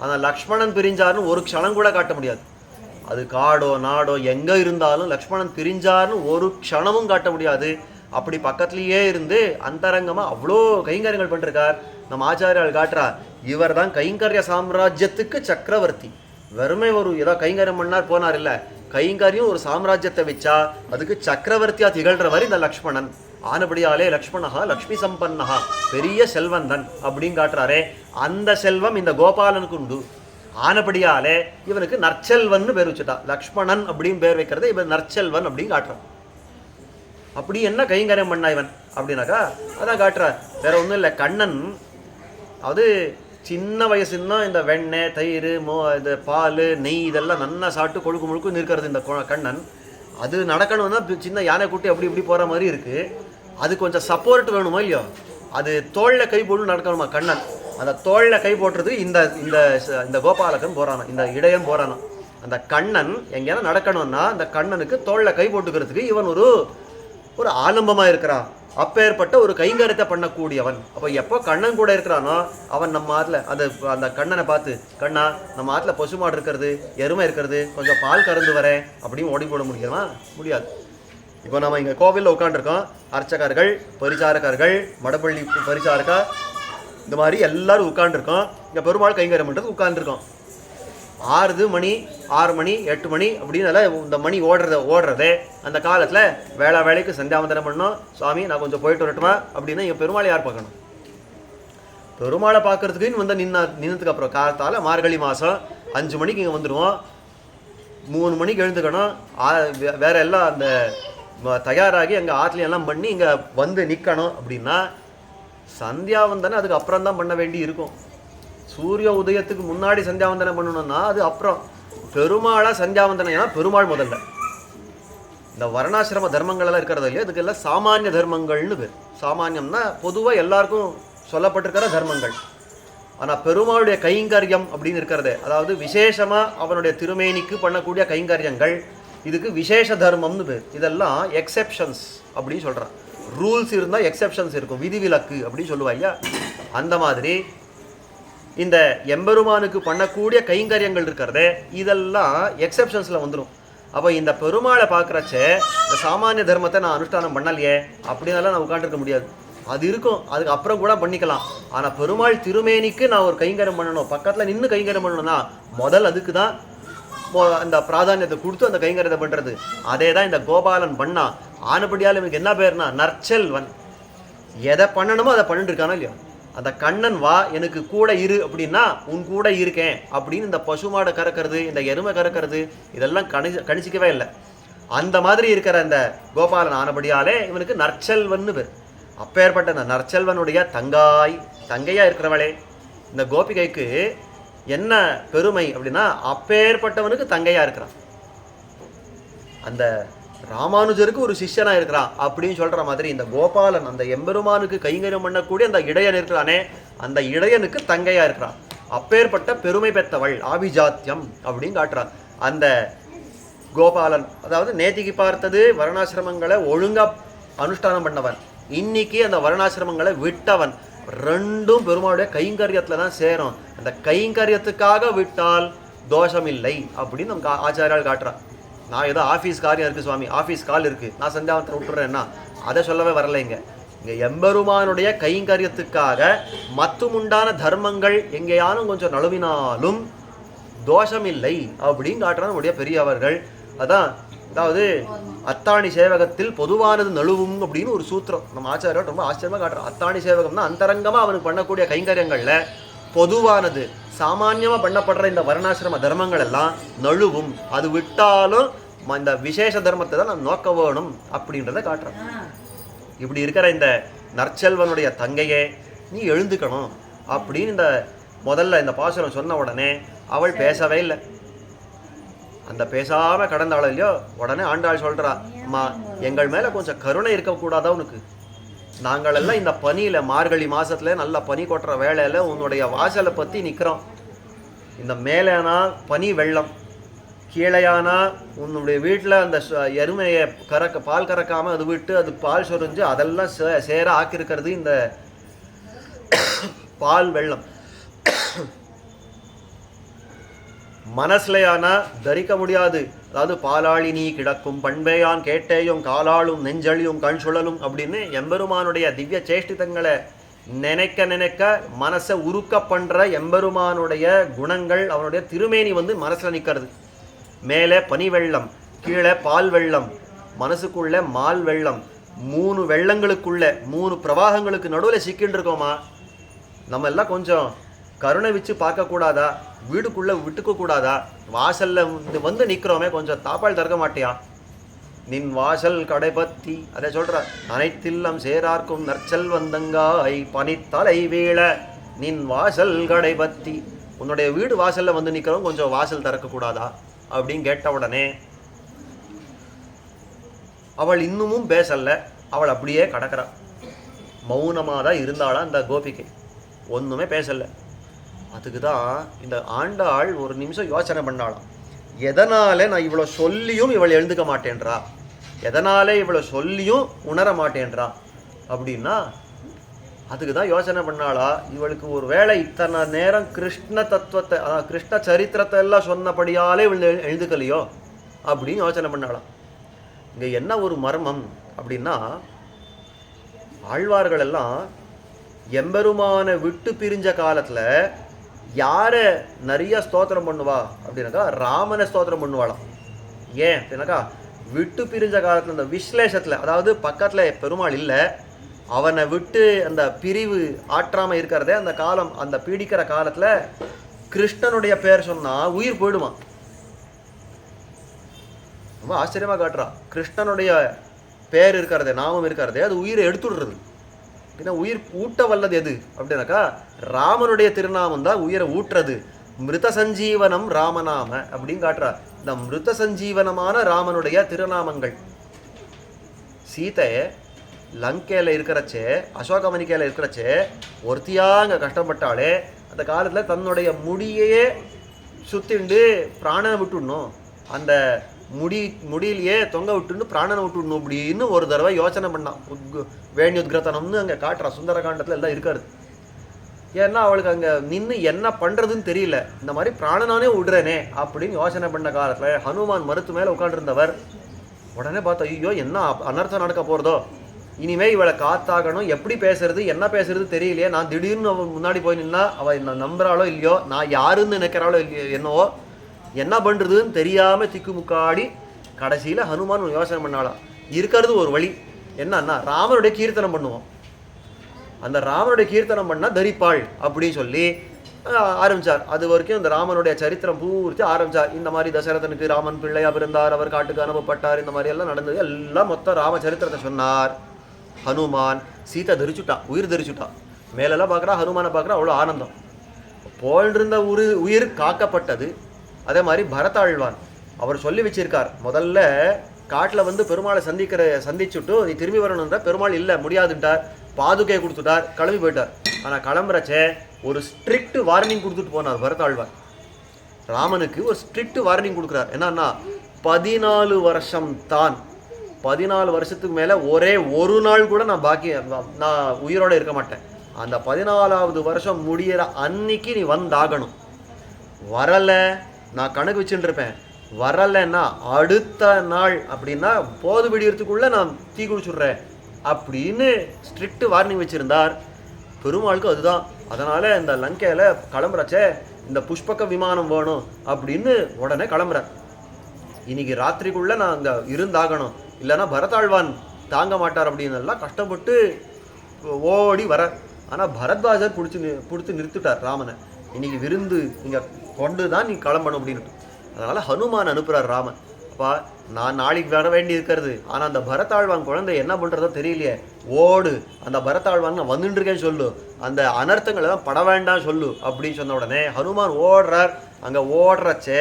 ஆனால் லக்ஷ்மணன் பிரிஞ்சாருன்னு ஒரு க்ஷணம் கூட காட்ட முடியாது. அது காடோ நாடோ எங்கே இருந்தாலும் லக்ஷ்மணன் பிரிஞ்சாருன்னு ஒரு க்ஷணமும் காட்ட முடியாது. அப்படி பக்கத்துலேயே இருந்து அந்தரங்கமாக அவ்வளோ கைங்கரியங்கள் பண்ணிருக்கார். நம்ம ஆச்சாரியால் காட்டுறார், இவர் தான் கைங்கரிய சாம்ராஜ்யத்துக்கு சக்கரவர்த்தி. வெறுமை ஒரு ஏதோ கைங்கரியம் பண்ணார் போனார் இல்லை, கைங்கரியம் ஒரு சாம்ராஜ்யத்தை வச்சா அதுக்கு சக்கரவர்த்தியாக திகழ்கிறவர் இந்த லக்ஷ்மணன். ஆனபடியாலே லக்ஷ்மணஹா லக்ஷ்மி சம்பன்னஹா பெரிய செல்வந்தன் அப்படின்னு காட்டுறாரே, அந்த செல்வம் இந்த கோபாலனுக்கு உண்டு. ஆனபடியாலே இவனுக்கு நற்செல்வன் பேர் வச்சுட்டா. லக்ஷ்மணன் அப்படின்னு பேர் வைக்கிறது இவன் நற்செல்வன் அப்படின்னு காட்டுறான். அப்படி என்ன கைங்கரியம் பண்ணா இவன் அப்படின்னாக்கா அதான் காட்டுறார். வேற ஒன்றும் இல்லை, கண்ணன் அது சின்ன வயசுன்னா இந்த வெண்ணெய் தயிர் இந்த பால் நெய் இதெல்லாம் நல்லா சாப்பிட்டு கொழுக்கு முழுக்கு நிற்கிறது இந்த கண்ணன். அது நடக்கணும்னா சின்ன யானை கூட்டி அப்படி இப்படி போகிற மாதிரி இருக்குது. அது கொஞ்சம் சப்போர்ட் வேணுமா இல்லையோ, அது தோளில் கை போட்டு நடக்கணுமா கண்ணன். அந்த தோளில் கை போட்டுறது இந்த இந்த இந்த கோபாலகன் போகிறானா, இந்த இடையன் போகிறானா. அந்த கண்ணன் எங்கேனா நடக்கணும்னா அந்த கண்ணனுக்கு தோளில் கை போட்டுக்கிறதுக்கு இவன் ஒரு ஆலம்பமாக இருக்கிறான். அப்பேற்பட்ட ஒரு கைங்கரியத்தை பண்ணக்கூடியவன். அப்போ எப்போ கண்ணன் கூட இருக்கிறானோ அவன் நம்ம ஆற்றுல அந்த கண்ணனை பார்த்து, கண்ணா நம்ம ஆற்றுல பசுமாடு இருக்கிறது எருமை இருக்கிறது கொஞ்சம் பால் கறந்து வரேன் அப்படின்னு ஓடி போட முடியுமா? முடியாது. இப்போ நம்ம இங்கே கோவிலில் உட்காந்துருக்கோம், அர்ச்சகர்கள் பரிசாரகர்கள் மடப்பள்ளி பரிசாரகா இந்த மாதிரி எல்லாரும் உட்காந்துருக்கோம். இங்கே பெருமாள் கைங்கரியம் பண்ணுறது உட்காந்துருக்கோம். 6 மணி 8 மணி அப்படின்னு இந்த மணி ஓடுறதே அந்த காலத்தில் வேலைக்கு சந்தியாவந்தனம் பண்ணோம். சுவாமி நான் கொஞ்சம் போயிட்டு வரட்டுமா அப்படின்னா இங்கே பெருமாளை யார் பார்க்கணும்? பெருமாளை பார்க்கறதுக்குன்னு நின்னதுக்கு அப்புறம் காலத்தால் மார்கழி மாதம் 5 மணிக்கு இங்கே வந்துடுவோம். 3 மணிக்கு எழுந்துக்கணும். வேற எல்லாம் அந்த தயாராகி அங்கே ஆற்றுல எல்லாம் பண்ணி இங்கே வந்து நிற்கணும். அப்படின்னா சந்தியாவந்தனை அதுக்கு அப்புறம் தான் பண்ண வேண்டி இருக்கும். சூரிய உதயத்துக்கு முன்னாடி சந்தியாவந்தனம் பண்ணணும்னா அது அப்புறம். பெருமாளா சந்தியாவந்தனம் ஏன்னா பெருமாள் முதல்ல. இந்த வர்ணாசிரம தர்மங்கள்லாம் இருக்கிறது இல்லையா, இதுக்கெல்லாம் சாமானிய தர்மங்கள்னு பேர். சாமானியம்னா பொதுவாக எல்லாருக்கும் சொல்லப்பட்டிருக்கிற தர்மங்கள். ஆனால் பெருமாளுடைய கைங்கரியம் அப்படின்னு இருக்கிறது, அதாவது விசேஷமாக அவனுடைய திருமேனிக்கு பண்ணக்கூடிய கைங்கரியங்கள், இதுக்கு விசேஷ தர்மம்னு பேர். இதெல்லாம் எக்ஸெப்ஷன்ஸ் அப்படின்னு சொல்கிறான். ரூல்ஸ் இருந்தால் எக்ஸெப்ஷன்ஸ் இருக்கும், விதிவிலக்கு அப்படின்னு சொல்லுவாங்க. அந்த மாதிரி இந்த எம்பெருமானுக்கு பண்ணக்கூடிய கைங்கரியங்கள் இருக்கிறதே இதெல்லாம் எக்ஸெப்ஷன்ஸில் வந்துடும். அப்போ இந்த பெருமாளை பார்க்குறச்ச இந்த சாமானிய தர்மத்தை நான் அனுஷ்டானம் பண்ணலையே அப்படின்னால நான் உட்காந்துருக்க முடியாது. அது இருக்கும், அதுக்கு அப்புறம் கூட பண்ணிக்கலாம். ஆனால் பெருமாள் திருமேனிக்கு நான் ஒரு கைங்கரியம் பண்ணணும், பக்கத்தில் நின்று கைங்கரியம் பண்ணணும்னா முதல் அதுக்கு தான் அந்த பிராதானியத்தை கொடுத்து அந்த கைங்கரியத்தை பண்ணுறது. அதே தான் இந்த கோபாலன் பண்ணா. ஆனபடியால் இவனுக்கு என்ன பேர்னா நற்செல்வன். எதை பண்ணணுமோ அதை பண்ணிட்டு இருக்கானோ இல்லையோ, அந்த கண்ணன் வா எனக்கு கூட இரு அப்படின்னா உன் கூட இருக்கேன் அப்படின்னு இந்த பசுமாடை கறக்கிறது இந்த எருமை கறக்கிறது இதெல்லாம் கணிச்சிக்கவே இல்லை. அந்த மாதிரி இருக்கிற அந்த கோபாலன் ஆனபடியாலே இவனுக்கு நற்செல்வன்னு பேர். அப்பேற்பட்ட அந்த நற்செல்வனுடைய தங்கையா இருக்கிறவளே, இந்த கோபிகைக்கு என்ன பெருமை அப்படின்னா அப்பேற்பட்டவனுக்கு தங்கையா இருக்கிறான், அந்த ராமானுஜருக்கு ஒரு சிஷ்யனா இருக்கிறான் அப்படின்னு சொல்ற மாதிரி இந்த கோபாலன் அந்த எம்பெருமானுக்கு கைங்கரியம் பண்ணக்கூடிய அந்த இடையன் இருக்கிறானே, அந்த இடையனுக்கு தங்கையா இருக்கிறான். அப்பேற்பட்ட பெருமை பெற்றவள் ஆபிஜாத்தியம் அப்படின்னு காட்டுறான் அந்த கோபாலன். அதாவது நேத்திக்கு பார்த்தது வர்ணாசிரமங்களை ஒழுங்கா அனுஷ்டானம் பண்ணவன், இன்னைக்கு அந்த வர்ணாசிரமங்களை விட்டவன். ரெண்டும் பெருமாளுடைய கைங்கரியத்துல தான் சேரும். அந்த கைங்கரியத்துக்காக விட்டால் தோஷம் இல்லை அப்படின்னு நமக்கு ஆச்சாரியால் காட்டுறான். நான் ஏதோ ஆஃபீஸ் காரியம் இருக்குது சுவாமி, ஆஃபீஸ் கால் இருக்குது, நான் சந்தியாவனத்தை விட்டுறேன்னா அதை சொல்லவே வரலை. இங்கே எம்பெருமானுடைய கைங்கரியத்துக்காக மத்துமுண்டான தர்மங்கள் எங்கேயானும் கொஞ்சம் நழுவினாலும் தோஷம் இல்லை அப்படின்னு காட்டுறான் நம்முடைய பெரியவர்கள். அதான் அதாவது அத்தாணி சேவகத்தில் பொதுவானது நழுவும் அப்படின்னு ஒரு சூத்திரம் நம்ம ஆச்சாரியால் ரொம்ப ஆச்சரியமாக காட்டுறோம். அத்தாணி சேவகம்னா அந்தரங்கமாக அவனுக்கு பண்ணக்கூடிய கைங்கரியங்களில் பொதுவானது சாமான்யமாக பண்ணப்படுற இந்த வர்ணாசிரம தர்மங்கள் எல்லாம் நழுவும், அது விட்டாலும் இந்த விசேஷ தர்மத்தை தான் நான் நோக்க வேணும் அப்படின்றத காட்டுறேன். இப்படி இருக்கிற இந்த நற்செல்வனுடைய தங்கையே நீ எழுந்துக்கணும் அப்படின்னு இந்த முதல்ல இந்த பாசுரம் சொன்ன உடனே அவள் பேசவே இல்லை. அந்த பேசாமல் கடந்தாள் இல்லையோ, உடனே ஆண்டாள் சொல்கிறா, அம்மா எங்கள் மேலே கொஞ்சம் கருணை இருக்கக்கூடாதா உனக்கு? நாங்கள் எல்லாம் இந்த பனியில் மார்கழி மாதத்துல நல்ல பனி கொட்டுற வேலையில் உன்னுடைய வாசலை பற்றி நிற்கிறோம். இந்த மேலேனா பனி வெள்ளம், கீழையானா உன்னுடைய வீட்டில் அந்த எருமையை பால் கறக்காமல் அது விட்டு அது பால் சொரிஞ்சு அதெல்லாம் சேர ஆக்கியிருக்கிறது இந்த பால் வெள்ளம். மனசுலையானா தரிக்க முடியாது. அதாவது பாலாளி நீ கிடக்கும் பண்பேயான் கேட்டேயும் காலாளும் நெஞ்சழியும் கண் சுழலும் அப்படின்னு எம்பெருமானுடைய திவ்ய சேஷ்டிதங்களை நினைக்க நினைக்க மனசை உருக்க பண்ணுற எம்பெருமானுடைய குணங்கள் அவனுடைய திருமேனி மனசில் நிற்கிறது. மேலே பனி வெள்ளம், கீழே பால் வெள்ளம், மனசுக்குள்ளே மால் வெள்ளம், 3 வெள்ளங்களுக்குள்ளே 3 பிரவாகங்களுக்கு நடுவில் சிக்கின்னு இருக்கோமா? நம்ம எல்லாம் கொஞ்சம் கருணை வச்சு பார்க்கக்கூடாதா? வீடுக்குள்ளே விட்டுக்க கூடாதா? வாசலில் நிற்கிறோமே, கொஞ்சம் தாப்பால் திறக்க மாட்டியா? நின் வாசல் கடைபத்தி அதை சொல்கிற அனைத்தில்லம் சேரார்க்கும் நற்செல்வந்தங்காய் பனித்தலை வீழ நின் வாசல் கடைபத்தி. உன்னுடைய வீடு வாசலில் நிற்கிறோம், கொஞ்சம் வாசல் திறக்கக்கூடாதா அப்படின்னு கேட்ட உடனே அவள் இன்னமும் பேசல. அவள் அப்படியே கடக்கிறா. மௌனமாக தான் இருந்தாளா அந்த கோபிகை, ஒன்றுமே பேசலை. அதுக்கு தான் இந்த ஆண்டாள் ஒரு நிமிஷம் யோசனை பண்ணாளாம். எதனால நான் இவ்வளோ சொல்லியும் இவள் எழுந்துக்க மாட்டேன்றா, எதனால இவ்வளோ சொல்லியும் உணர மாட்டேன்றா அப்படின்னா அதுக்கு தான் யோசனை பண்ணாளா. இவளுக்கு ஒரு வேளை இத்தனை நேரம் கிருஷ்ண தத்துவத்தை கிருஷ்ண சரித்திரத்தை எல்லாம் சொன்னபடியாலே இவள் எழுந்துக்கலையோ அப்படின்னு யோசனை பண்ணாளாம். இங்கே என்ன ஒரு மர்மம் அப்படின்னா, ஆழ்வார்கள் எல்லாம் எம்பெருமானை விட்டு பிரிஞ்ச காலத்தில் யாரை நிறைய ஸ்தோத்திரம் பண்ணுவா அப்படின்னாக்கா ராமனை ஸ்தோத்திரம் பண்ணுவாளாம். ஏன் அப்படின்னாக்கா விட்டு பிரிஞ்ச காலத்தில் இந்த விஸ்லேஷத்தில், அதாவது பக்கத்தில் பெருமாள் இல்லை, அவனை விட்டு அந்த பிரிவு ஆற்றாமல் இருக்கிறதே அந்த காலம், அந்த பீடிக்கிற காலத்தில் கிருஷ்ணனுடைய பேர் சொன்னால் உயிர் போயிடுமா. ரொம்ப ஆச்சரியமாக காட்டுறா. கிருஷ்ணனுடைய பேர் இருக்கிறதே, நாமம் இருக்கிறதே, அது உயிரை எடுத்துடுறது. ஏன்னா உயிர் ஊட்ட வல்லது எது அப்படின்னாக்கா ராமனுடைய திருநாமம் தான் உயிரை ஊட்டுறது. மிருத சஞ்சீவனம் ராமநாம அப்படின்னு காட்டுறா. இந்த மிருத சஞ்சீவனமான ராமனுடைய திருநாமங்கள். சீதையை லங்கையில் இருக்கிறச்சே, அசோகமணிக்கையில் இருக்கிறச்சே ஒருத்தியாக அங்கே கஷ்டப்பட்டாலே அந்த காலத்தில் தன்னுடைய முடியையே சுத்திண்டு பிராணனை விட்டுடணும், அந்த முடியிலேயே தொங்க விட்டுன்னு பிராணனை விட்டுடணும் அப்படின்னு ஒரு தடவை யோசனை பண்ணான். வேணியுத்கிரதனம்னு அங்கே காட்டுறா. சுந்தரகாண்டத்தில் எல்லாம் இருக்காது. ஏன்னா அவளுக்கு அங்கே நின்று என்ன பண்ணுறதுன்னு தெரியல. இந்த மாதிரி பிராணனானே விடுறேனே அப்படின்னு யோசனை பண்ண காலத்தில் ஹனுமான் மருத்து மேலே உட்காந்துருந்தவர் உடனே பார்த்தா, ஐயோ என்ன அனர்த்தம் நடக்க போகிறதோ, இனிமே இவளை காத்தாகணும், எப்படி பேசுறது என்ன பேசுறது தெரியலையே, நான் திடீர்னு அவள் முன்னாடி போய் நின்னா அவள் என்ன நம்புறாளோ இல்லையோ, நான் யாருன்னு நினைக்கிறாளோ இல்லையோ, என்னவோ என்ன பண்ணுறதுன்னு தெரியாமல் திக்குமுக்காடி கடைசியில் ஹனுமான் யோசனை பண்ணாளா. இருக்கிறது ஒரு வழி என்னன்னா ராமனுடைய கீர்த்தனம் பண்ணுவோம். அந்த ராமனுடைய கீர்த்தனம் பண்ணால் தரிப்பாள் அப்படின்னு சொல்லி ஆரம்பித்தார். அது வரைக்கும் இந்த ராமனுடைய சரித்திரம் பூர்த்தி ஆரம்பித்தார். இந்த மாதிரி தசரதனுக்கு ராமன் பிள்ளையா பிறந்தார், அவர் காட்டுக்கு அனுப்பப்பட்டார், இந்த மாதிரி எல்லாம் நடந்தது. எல்லாம் மொத்தம் ராம சரித்திரத்தை சொன்னார். ஹனுமான் சீதை தரிச்சுட்டா, உயிர் தரிச்சுட்டா. மேலெல்லாம் பார்க்குறா, ஹனுமானை பார்க்குறா, அவ்வளோ ஆனந்தம். போன்றிருந்த உயிர் காக்கப்பட்டது. அதே மாதிரி பரதாழ்வான் அவர் சொல்லி வச்சிருக்கார், முதல்ல காட்டில் வந்து பெருமாளை சந்திச்சுட்டு நீ திரும்பி வரணுன்ற, பெருமாள் இல்லை முடியாதுன்ட்டார், பாதுகையை கொடுத்துட்டார், கிளம்பி போயிட்டார். ஆனால் கிளம்புறச்சே ஒரு ஸ்ட்ரிக்ட் வார்னிங் கொடுத்துட்டு போனார் பரதாழ்வான். ராமனுக்கு ஒரு ஸ்ட்ரிக்ட் வார்னிங் கொடுக்குறார். என்னன்னா 14 வருஷம் தான், 14 வருஷத்துக்கு மேலே ஒரே ஒரு நாள் கூட நான் உயிரோட இருக்க மாட்டேன். அந்த 14வது வருஷம் முடிகிற அன்னைக்கு நீ வந்தாகணும். வரலை நான் கணக்கு வச்சுட்டு இருப்பேன், வரலைன்னா அடுத்த நாள் அப்படின்னா போது விடியறதுக்குள்ள நான் தீ குடிச்சுடுறேன் அப்படின்னு ஸ்ட்ரிக்ட் வார்னிங் வச்சிருந்தார். பெருமாளுக்கு அதுதான். அதனால இந்த லங்கையில கிளம்புறச்சே இந்த புஷ்பக விமானம் வேணும் அப்படின்னு உடனே கிளம்புறேன். இன்னைக்கு ராத்திரிக்குள்ள நான் அங்கே இருந்தாகணும், இல்லைன்னா பரதாழ்வான் தாங்க மாட்டார் அப்படின்னு எல்லாம் கஷ்டப்பட்டு ஓடி வர. ஆனால் பரத்வாஜர் பிடிச்சி நிறுத்திட்டார் ராமனை. இன்னைக்கு விருந்து இங்கே கொண்டு தான் நீ கிளம்பணும் அப்படின்னு. அதனால ஹனுமான் அனுப்புகிறார் ராமன். அப்பா நான் நாளைக்கு வர வேண்டி இருக்கிறது, ஆனால் அந்த பரதாழ்வான் குழந்தை என்ன பண்ணுறதோ தெரியலையே, ஓடு, அந்த பரதாழ்வான் நான் வந்துட்டு இருக்கேன்னு சொல்லு, அந்த அனர்த்தங்களை தான் பட வேண்டாம் சொல்லு அப்படின்னு சொன்ன உடனே ஹனுமான் ஓடுறார். அங்கே ஓடுறச்சே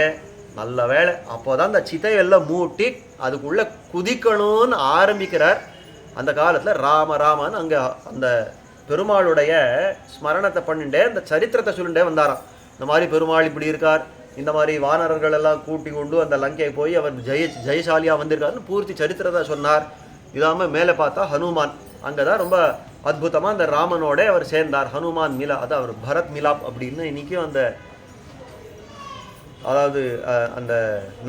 நல்ல வேலை, அப்போதான் அந்த சிதையெல்லாம் மூட்டி அதுக்குள்ளே குதிக்கணும்னு ஆரம்பிக்கிறார். அந்த காலத்தில் ராமன் அங்கே அந்த பெருமாளுடைய ஸ்மரணத்தை பண்ணிட்டே அந்த சரித்திரத்தை சொல்லிட்டே வந்தாராம். இந்த மாதிரி பெருமாள் இப்படி இருக்கார், இந்த மாதிரி வானரர்கள் எல்லாம் கூட்டி கொண்டு அந்த லங்கையை போய் அவர் ஜெயசாலியாக வந்திருக்காருன்னு பூர்த்தி சரித்திரத்தை சொன்னார். இல்லாமல் மேலே பார்த்தா ஹனுமான் அங்கே தான் ரொம்ப அற்புதமாக அந்த ராமனோட அவர் சேர்ந்தார். ஹனுமான் மிலா, அதான் அவர் பரத் மிலாப் அப்படின்னு இன்றைக்கும் அந்த அதாவது அந்த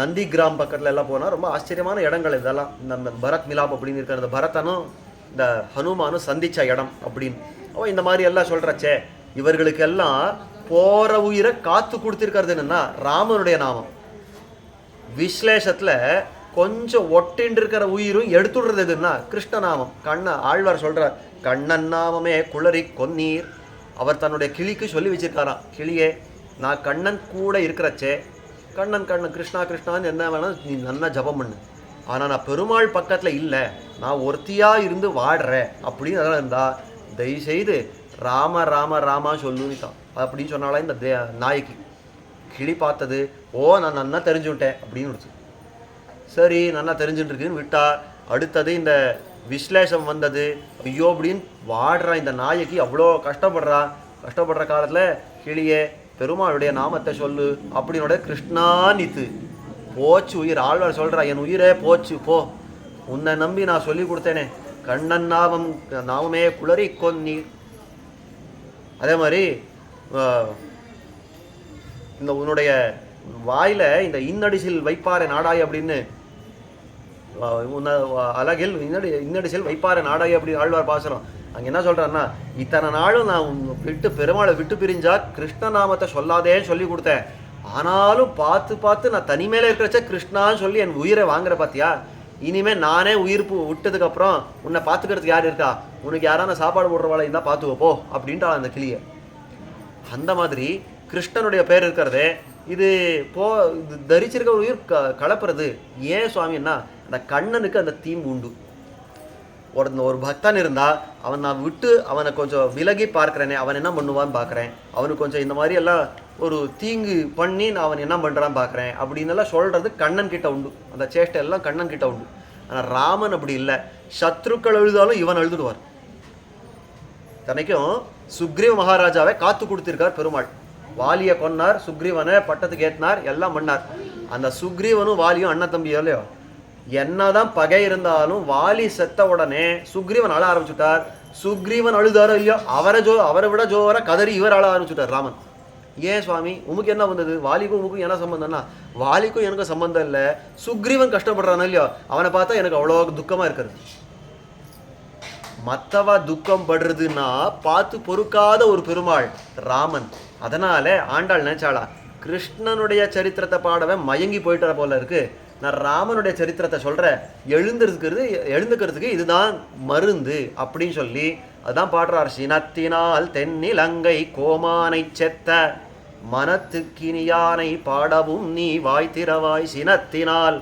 நந்தி கிராம் பக்கத்தில் எல்லாம் போனால் ரொம்ப ஆச்சரியமான இடங்கள் இதெல்லாம். இந்த பரத் மிலாப் அப்படின்னு இருக்கிற அந்த பரதனும் இந்த ஹனுமானும் சந்தித்த இடம் அப்படின்னு. அவன் இந்த மாதிரி எல்லாம் சொல்கிறச்சே இவர்களுக்கெல்லாம் போகிற உயிரை காத்து கொடுத்துருக்கிறது என்னன்னா ராமனுடைய நாமம். விஸ்லேஷத்தில் கொஞ்சம் ஒட்டின்னு இருக்கிற உயிரும் எடுத்துடுறது எதுன்னா கிருஷ்ணநாமம். ஆழ்வார் சொல்கிறார், கண்ணன் நாமமே குளறி கொன்னீர். அவர் தன்னுடைய கிளிக்கு சொல்லி வச்சிருக்காராம், கிளியே நான் கண்ணன் கூட இருக்கிறச்சே கண்ணன் கிருஷ்ணா கிருஷ்ணான்னு என்ன வேணாலும் நீ நல்லா ஜபம் பண்ணு, ஆனால் நான் பெருமாள் பக்கத்தில் இல்லை, நான் ஒருத்தியாக இருந்து வாடுறேன் அப்படின்னு அதெல்லாம் இருந்தால் தயவுசெய்து ராம ராம ராமா சொல்லுவிட்டான் அப்படின்னு சொன்னாலும் இந்த நாய்க்கு. கிளி பார்த்தது, ஓ நான் நன்னா தெரிஞ்சுவிட்டேன் அப்படின்னு விடுச்சு. சரி நல்லா தெரிஞ்சுட்டுருக்குன்னு விட்டா. அடுத்தது இந்த விஸ்லேஷம் வந்தது, ஐயோ அப்படின்னு வாடுறான் இந்த நாய்க்கு, அவ்வளோ கஷ்டப்படுற காலத்தில் கிளியே பெருமாளுடைய நாமத்தை சொல்லு அப்படின்னோட கிருஷ்ணா நித்து போச்சு உயிர். ஆழ்வார் சொல்கிறா, என் உயிரே போச்சு போ, உன்னை நம்பி நான் சொல்லி கொடுத்தேனே, கண்ணன் நாமமே குளறி கொன்னீர். அதே மாதிரி இந்த உன்னுடைய வாயில இந்த இன்னடிசில் வைப்பாறை நாடாய் அப்படின்னு அழகில் இன்னடிசில் வைப்பாறை நாடாய் அப்படி ஆழ்வார் பாசுறோம். அங்கே என்ன சொல்கிறான்னா, இத்தனை நாளும் நான் பெருமாளை விட்டு பிரிஞ்சா கிருஷ்ணநாமத்தை சொல்லாதேன்னு சொல்லி கொடுத்தேன், ஆனாலும் பார்த்து நான் தனிமேலே இருக்கிறச்ச கிருஷ்ணான்னு சொல்லி என் உயிரை வாங்குற பார்த்தியா, இனிமேல் நானே உயிர் விட்டதுக்கப்புறம் உன்னை பார்த்துக்கிறதுக்கு யார் இருக்கா, உனக்கு யாரான சாப்பாடு போடுறவாளை இருந்தால் பார்த்துக்கப்போ அப்படின்ட்டா அந்த கிளியை. அந்த மாதிரி கிருஷ்ணனுடைய பேர் இருக்கிறதே இது தரிச்சிருக்க உயிர் கலப்புறது. ஏன் சுவாமின்னா அந்த கண்ணனுக்கு அந்த தீம்பு உண்டு. ஒரு பக்தன் இருந்தால் நான் விட்டு அவனை கொஞ்சம் விலகி பார்க்குறேனே, அவன் என்ன பண்ணுவான்னு பார்க்குறேன், அவனுக்கு கொஞ்சம் இந்த மாதிரி எல்லாம் ஒரு தீங்கு பண்ணி நான் அவன் என்ன பண்ணுறான்னு பார்க்குறேன் அப்படின்னு எல்லாம் சொல்கிறது கண்ணன் கிட்ட உண்டு. அந்த சேஷ்டை எல்லாம் கண்ணன் கிட்ட உண்டு. ஆனால் ராமன் அப்படி இல்லை, சத்ருக்கள் எழுதாலும் இவன் எழுதுடுவார். தன்னைக்கும் சுக்ரீவ மகாராஜாவை காத்து கொடுத்திருக்கார் பெருமாள். வாலியை கொன்னார், சுக்ரீவனை பட்டத்துக்கு ஏற்றினார், எல்லாம் பண்ணார். அந்த சுக்ரீவனும் வாலியும் அண்ணன் தம்பியோ இல்லையோ, என்னதான் பகை இருந்தாலும் வாலி செத்த உடனே சுக்ரீவன் அழ ஆரம்பிச்சுட்டார். சுக்ரீவன் அழுதாரோ இல்லையோ, அவரை விட ஜோர கதறி இவர் அழ ஆரம்பிச்சுட்டார் ராமன். ஏன் சுவாமி உமக்கு என்ன வந்தது, வாலிக்கும் உமக்கும் என்ன சம்பந்தம்னா, வாலிக்கும் எனக்கு சம்பந்தம் இல்லை, சுக்ரீவன் கஷ்டப்படுறானோ இல்லையோ அவனை பார்த்தா எனக்கு அவ்வளோ துக்கமாக இருக்கிறது. மற்றவா துக்கம் படுறதுன்னா பார்த்து பொறுக்காத ஒரு பெருமாள் ராமன். அதனால ஆண்டாள் நினைச்சாளா, கிருஷ்ணனுடைய சரித்திரத்தை பாடவே மயங்கி போயிட்ட போல இருக்கு, நான் ராமனுடைய சரித்திரத்தை சொல்கிறேன், எழுந்துக்கிறதுக்கு இதுதான் மருந்து அப்படின்னு சொல்லி அதான் பாடுறார். சினத்தினால் தென்னிலங்கை கோமானை செத்த மனத்துக்கினியானை பாடவும் நீ வாய்த்திரவாய். சினத்தினால்,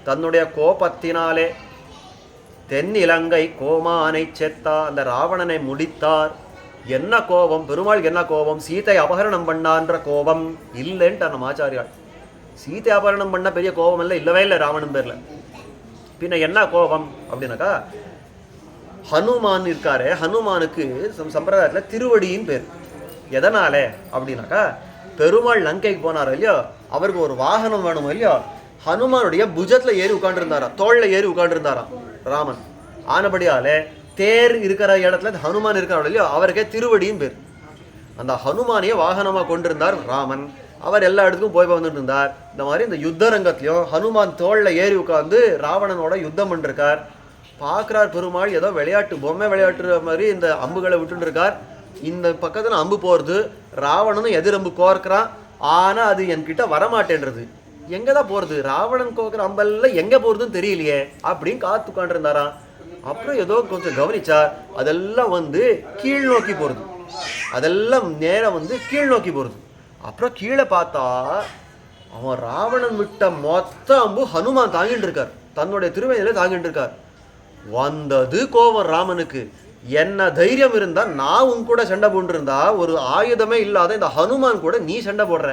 தன்னுடைய கோபத்தினாலே, தென்னிலங்கை கோமானை செத்தா, அந்த ராவணனை முடித்தார். என்ன கோபம்? பெருமாள் என்ன கோபம்? சீதை அபகரணம் பண்ணான்ற கோபம் இல்லைன்ட்டு நம்ம ஆச்சாரியால். சீதை அபகரணம் பண்ண பெரிய கோபம் இல்லை, இல்லவே இல்லை ராவணன் பேர்ல. பின்ன என்ன கோபம் அப்படின்னாக்கா, ஹனுமான் இருக்காரு, ஹனுமானுக்கு சம்பிரதாயத்தில் திருவடியின் பேர். எதனால அப்படின்னாக்கா, பெருமாள் லங்கைக்கு போனாரோ இல்லையோ, அவருக்கு ஒரு வாகனம் வேணுமோ இல்லையோ, ஹனுமானுடைய புஜத்தில் ஏறி உட்காந்துருந்தாராம், தோளில் ஏறி உட்காந்துருந்தாராம் ராமன். ஆனபடியாலே தேர் இருக்கிற இடத்துல ஹனுமான் இருக்கிறாரோ இல்லையோ, அவருக்கே திருவடியின் பேர். அந்த ஹனுமானையே வாகனமாக கொண்டிருந்தார் ராமன். அவர் எல்லா இடத்துக்கும் போய் வந்துட்டு இருந்தார். இந்த மாதிரி இந்த யுத்த ரங்கத்திலையும் ஹனுமான் தோளில் ஏறி உட்காந்து ராவணனோட யுத்தம் பண்ணிருக்கார். பார்க்குறார் பெருமாள், ஏதோ விளையாட்டு பொம்மை விளையாட்டுற மாதிரி இந்த அம்புகளை விட்டுட்டு இருக்கார். இந்த பக்கத்தில் அம்பு போகிறது, ராவணனும் எதிரம்பு கோர்க்கிறான். ஆனால் அது என்கிட்ட வரமாட்டேன்றது. எங்கே தான் போகிறது? ராவணன் கோர்க்குற அம்பெல்லாம் எங்கே போகிறதுன்னு தெரியலையே அப்படின்னு காத்து உட்காண்டிருந்தாராம். அப்புறம் ஏதோ கொஞ்சம் கவனிச்சார், அதெல்லாம் கீழ் நோக்கி போகிறது. அதெல்லாம் நேரம் கீழ் நோக்கி போகிறது. அப்புறம் கீழே பார்த்தா அவன் ராவணன் விட்ட மொத்த அம்பு ஹனுமான் தாங்கிட்டு இருக்கார், தன்னுடைய திருமையில தாங்கிட்டு இருக்கார். வந்தது கோபம் ராமனுக்கு. என்ன தைரியம் இருந்தா நான் உன் கூட சண்டை போட்டுருந்தா, ஒரு ஆயுதமே இல்லாத இந்த ஹனுமான் கூட நீ சண்டை போடுற,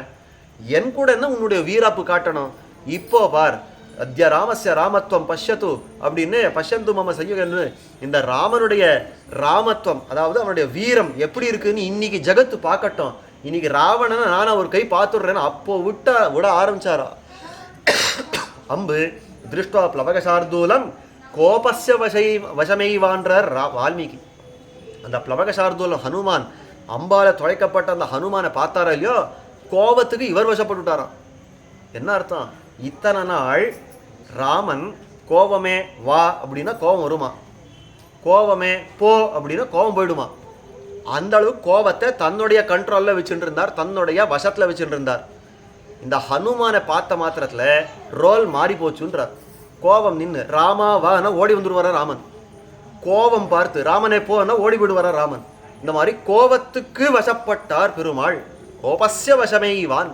என் கூட என்ன உன்னுடைய வீராப்பு காட்டணும்? இப்போ பார், அத்ய ராமஸ்ய ராமத்துவம் பஷ்யத்து அப்படின்னு பஷ்யந்து மம செய்யுன்னு, இந்த ராமனுடைய ராமத்துவம், அதாவது அவனுடைய வீரம் எப்படி இருக்குன்னு இன்னைக்கு ஜகத்து பார்க்கட்டும். இன்னைக்கு ராவணனை நானும் ஒரு கை பார்த்துடுறேன்னு அப்போ விட ஆரம்பிச்சாரா அம்பு. திருஷ்டா பிளவகசார்தூலம் கோபஸ்ய வசமைவான்றார் வால்மீகி. அந்த பிளவகசார்தூலம் ஹனுமான் அம்பால தொலைக்கப்பட்ட அந்த ஹனுமானை பார்த்தாரா இல்லையோ, கோபத்துக்கு இவர் வசப்பட்டுட்டாராம். என்ன அர்த்தம்? இத்தனை நாள் ராமன் கோபமே வா அப்படின்னா கோபம் வருமா, கோபமே போ அப்படின்னா கோபம் போயிடுமா. அந்த அளவுக்கு கோபத்தை தன்னுடைய கண்ட்ரோலில் வச்சுட்டு இருந்தார், தன்னுடைய வசத்தில் வச்சுட்டு இருந்தார். இந்த ஹனுமானை பார்த்த மாத்திரத்தில் ரோல் மாறி போச்சுன்றார். கோபம் நின்று ராமா வானா ஓடி வந்துடுவாரா ராமன், கோபம் பார்த்து ராமனே போனா ஓடி விடுவாரா ராமன். இந்த மாதிரி கோபத்துக்கு வசப்பட்டார் பெருமாள். கோபஸ்ய வசமைவான்.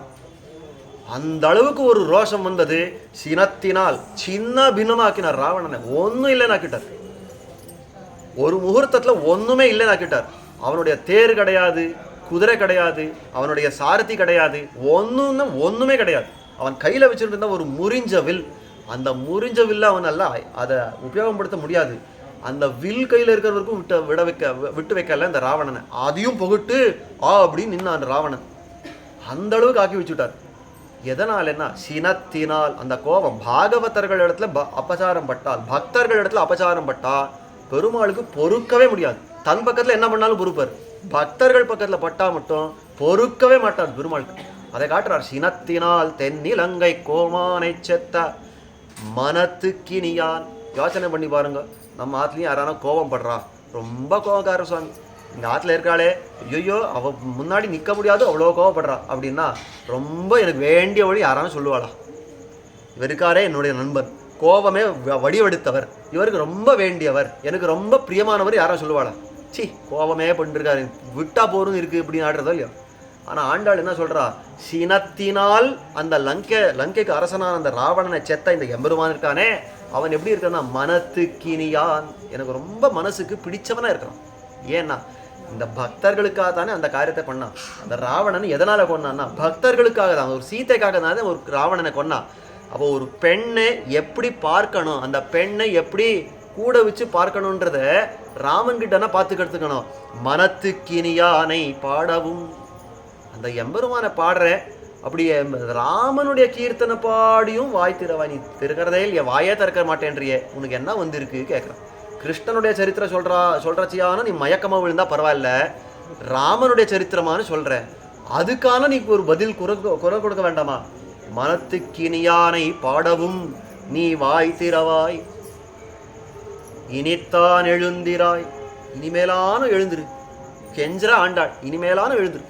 அந்த அளவுக்கு ஒரு ரோஷம் வந்தது. சினத்தினால் சின்ன பின்னமாக்கினார் ராவணனை. ஒன்றும் இல்லைனாக்கிட்டார், ஒரு முகூர்த்தத்தில் ஒன்றுமே இல்லைனாக்கிட்டார். அவனுடைய தேர் கிடையாது, குதிரை கிடையாது, அவனுடைய சாரதி கிடையாது, ஒன்றுமே கிடையாது. அவன் கையில் வச்சுட்டு இருந்த ஒரு முறிஞ்ச வில். அந்த முறிஞ்ச வில்ல அவனால அதை உபயோகப்படுத்த முடியாது. அந்த வில் கையில் இருக்கிறவருக்கும் விட்டு வைக்கல இந்த ராவணனை. அதையும் புகட்டு அப்படின்னு நின்ன அந்த ராவணன். அந்த அளவுக்கு ஆக்கி வச்சுட்டார். எதனால்? என்ன? சினத்தினால். அந்த கோபம் பாகவதர்கள் இடத்துல அபச்சாரம் பட்டால், பக்தர்கள் இடத்துல அபச்சாரம் பட்டா பெருமாளுக்கு பொறுக்கவே முடியாது. தன் பக்கத்தில் என்ன பண்ணாலும் பொறுப்பார், பக்தர்கள் பக்கத்தில் பட்டா மட்டும் பொறுக்கவே மாட்டார் பெருமாளுக்கு. அதை காட்டுறார். சினத்தினால் தென்னிலங்கை கோமானை செத்த மனத்துக்கினியான். யோசனை பண்ணி பாருங்க, நம்ம ஆத்துலையும் யாரான கோபம் படுறா, ரொம்ப கோபக்கார சுவாமி, எங்கள் ஆற்றுல இருக்காளே, ஐயோ அவள் முன்னாடி நிற்க முடியாது அவ்வளோ கோவப்படுறா அப்படின்னா, ரொம்ப எனக்கு வேண்டிய வழி யாரானு சொல்லுவாளா? இவருக்காரே என்னுடைய நண்பன், கோபமே வடிவெடுத்தவர், இவருக்கு ரொம்ப வேண்டியவர், எனக்கு ரொம்ப பிரியமானவர், யாரும் சொல்லுவாளா? சி கோபமே பண்ணிருக்காரு, விட்டா போரும் இருக்குது இப்படின்னு ஆடுறதோ இல்லையோ. ஆனால் ஆண்டாள் என்ன சொல்கிறா? சினத்தினால் அந்த லங்கைக்கு அரசனான அந்த ராவணனை செத்த இந்த எம்பெருமான் இருக்கானே, அவன் எப்படி இருக்கான்னா மனத்துக்கினியான், எனக்கு ரொம்ப மனசுக்கு பிடிச்சவனாக இருக்கிறான். ஏன்னா இந்த பக்தர்களுக்காக தானே அந்த காரியத்தை கொன்னான். அந்த ராவணன் எதனால் கொன்னான்னா பக்தர்களுக்காக தான், ஒரு சீத்தைக்காக தானே ஒரு ராவணனை கொன்னான். அப்போ ஒரு பெண்ணை எப்படி பார்க்கணும், அந்த பெண்ணை எப்படி கூட வச்சு பார்க்கணுன்றத ராமன் கிட்டனா பார்த்து கற்றுக்கணும். மனத்துக்கினியானை பாடவும், அந்த எம்பெருமானை பாடுற அப்படியே ராமனுடைய கீர்த்தனை பாடியும் வாய் திறவாய், நீ திறக்கிறதே இல்லையா, வாயே திறக்க மாட்டேன்றியே, உனக்கு என்ன வந்திருக்கு கேட்குறான். கிருஷ்ணனுடைய சரித்திரம் சொல்றச்சியான நீ மயக்கமாக விழுந்தா பரவாயில்ல, ராமனுடைய சரித்திரமானு சொல்ற, அதுக்கான நீ ஒரு பதில் குரல் கொடுக்க வேண்டாமா? மனத்துக்கினியானை பாடவும் நீ வாய் திறவாய், இனித்தான் எழுந்திராய், இனிமேலான எழுந்துரு. கெஞ்சர ஆண்டாள், இனிமேலான எழுந்துரு.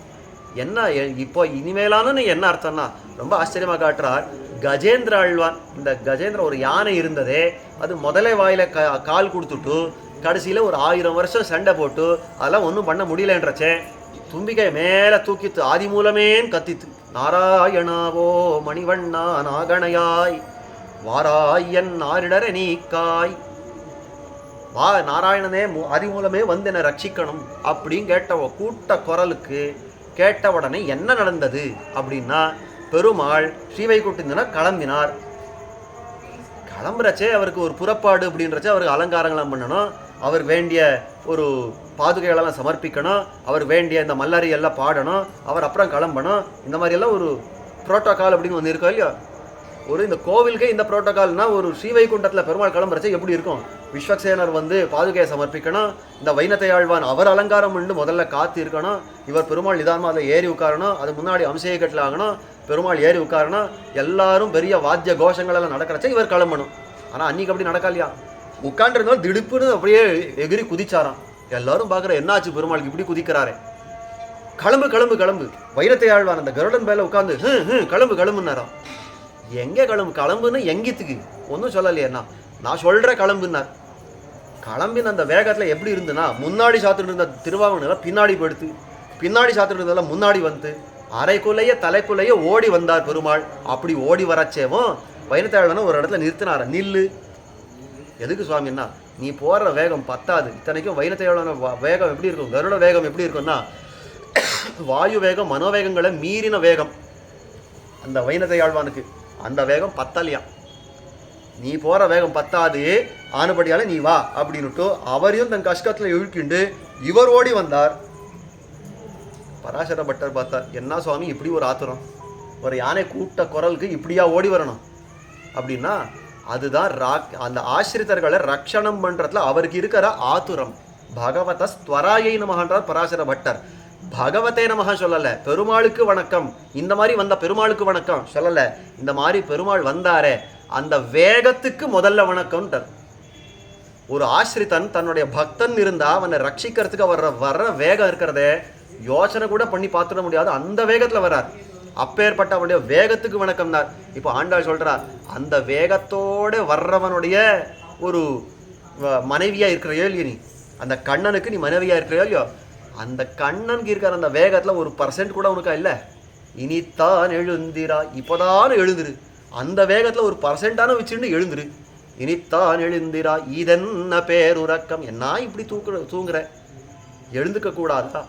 என்ன இப்போ இனிமேலானு என்ன அர்த்தம்னா ரொம்ப ஆச்சரியமாக காட்டுறார். கஜேந்திர ஆழ்வான், இந்த கஜேந்திர ஒரு யானை இருந்ததே, அது முதலே வாயில கால் கொடுத்துட்டு கடைசியில் ஒரு 1000 வருஷம் சண்டை போட்டு அதெல்லாம் ஒன்றும் பண்ண முடியலன்றச்சே தும்பிக்கை மேலே தூக்கித்து ஆதி மூலமேன்னு கத்தித்து நாராயணாவோ மணிவண்ணா நாகணையாய் வாராயன் நாரிடர நீக்காய் வா நாராயணனே ஆதி மூலமே வந்து என்னை ரட்சிக்கணும் அப்படின்னு கேட்ட கூட்ட குரலுக்கு கேட்ட உடனே என்ன நடந்தது அப்படின்னா பெருமாள் ஸ்ரீவைகுண்டத்தினா கிளம்பினார். கிளம்புறச்சே அவருக்கு ஒரு புறப்பாடு அப்படின்றச்சே அவருக்கு அலங்காரங்களாம் பண்ணணும், அவர் வேண்டிய ஒரு பாதுகைகளெல்லாம் சமர்ப்பிக்கணும், அவர் வேண்டிய இந்த மல்லரி எல்லாம் பாடணும், அவர் அப்புறம் கிளம்பணும். இந்த மாதிரியெல்லாம் ஒரு புரோட்டோக்கால் அப்படின்னு ஒன்று இருக்கோ இல்லையா. ஒரு இந்த கோவிலுக்கே இந்த புரோட்டோக்கால்னா ஒரு ஸ்ரீவைகுண்டத்தில் பெருமாள் கிளம்புறச்சே எப்படி இருக்கும். விஸ்வக்சேனர் வந்து பாதுகையை சமர்ப்பிக்கணும், இந்த வைணத்தையாழ்வான் அவர் அலங்காரம் பண்ணி முதல்ல காத்து இருக்கணும், இவர் பெருமாள் நிதானமாக அதை ஏறி உட்காரணும், அது முன்னாடி அம்சேகட்டில் ஆகணும், பெருமாள் ஏறி உட்காரணும், எல்லாரும் பெரிய வாத்திய கோஷங்களெல்லாம் நடக்கிறச்சே இவர் கிளம்பணும். ஆனால் அன்றைக்கி அப்படி நடக்கலையா. உட்காண்டிருந்தாலும் திடுப்புன்னு அப்படியே எகிரி குதிச்சாராம். எல்லாரும் பார்க்குற என்னாச்சு பெருமாளுக்கு இப்படி குதிக்கிறாரே. கிளம்பு கிளம்பு கிளம்பு. வைணத்தையாழ்வான் அந்த கருடன் மேலே உட்காந்து கிளம்பு கிளம்புன்னாராம். எங்கே கிளம்புன்னு எங்கித்துக்கு ஒன்றும் சொல்லலையேண்ணா, நான் சொல்கிற கிளம்புன்னார். கிளம்பின அந்த வேகத்தில் எப்படி இருந்துன்னா முன்னாடி சாத்துட்டு இருந்த திருவாவூரெல்லாம் பின்னாடி போயிடுத்து, பின்னாடி சாத்துட்டு இருந்ததெல்லாம் முன்னாடி வந்து அரைக்குள்ளையே தலைக்குள்ளையே ஓடி வந்தார் பெருமாள். அப்படி ஓடி வரச்சேவும் வைணத்தையாழ்வான ஒரு இடத்துல நிறுத்தினார. நில்லு. எதுக்கு சுவாமின்னா நீ போடுற வேகம் பத்தாது. இத்தனைக்கும் வைணத்தையாழ்வான வேகம் எப்படி இருக்கும், கருட வேகம் எப்படி இருக்கும்னா வாயு வேகம் மனோவேகங்களை மீறின வேகம் அந்த வைணத்தையாழ்வானுக்கு. அந்த வேகம் பத்தலையா, நீ போகிற வேகம் பத்தாது, ஆனபடியால நீ வா அப்படின்னுட்டு அவரையும் தன் கஷ்டத்தில் இழுக்கிண்டு இவர் ஓடி வந்தார். பராசர பட்டர் பார்த்தார், என்ன சுவாமி இப்படி ஒரு ஆத்துரம், ஒரு யானை கூட்ட குரலுக்கு இப்படியா ஓடி வரணும் அப்படின்னா அதுதான் அந்த ஆசிரித்தர்களை ரட்சணம் பண்ணுறதுல அவருக்கு இருக்கிற ஆத்துரம். பகவத ஸ்வராயை நமகன்றார் பராசர பட்டர். பகவத்தே நமக சொல்லலை, பெருமாளுக்கு வணக்கம், இந்த மாதிரி வந்த பெருமாளுக்கு வணக்கம் சொல்லலை, இந்த மாதிரி பெருமாள் வந்தாரே அந்த வேகத்துக்கு முதல்ல வணக்கம்ன்றார். ஒரு ஆசிரித்தன் தன்னுடைய பக்தன் இருந்தால் அவனை ரட்சிக்கிறதுக்கு வர்ற வேகம் இருக்கிறதே யோசனை கூட பண்ணி பார்த்துட முடியாது, அந்த வேகத்தில் வர்றார். அப்பேற்பட்ட அவனுடைய வேகத்துக்கு வணக்கம் தான். இப்போ ஆண்டாள் சொல்கிறார், அந்த வேகத்தோடு வர்றவனுடைய ஒரு மனைவியாக இருக்கிறையோ இல்லையோ, நீ அந்த கண்ணனுக்கு நீ மனைவியாக இருக்கிறையோ இல்லையோ, அந்த கண்ணனுக்கு இருக்கிற அந்த வேகத்தில் ஒரு % கூட உனக்கா இல்லை. இனித்தான் எழுந்திரா, இப்போதான் எழுந்துரு, அந்த வேகத்தில் ஒரு % வச்சுட்டு எழுந்துரு. இனித்தான் எழுந்திரா இதென்ன பேருறக்கம், என்ன இப்படி தூங்குற எழுந்துக்க கூடாதா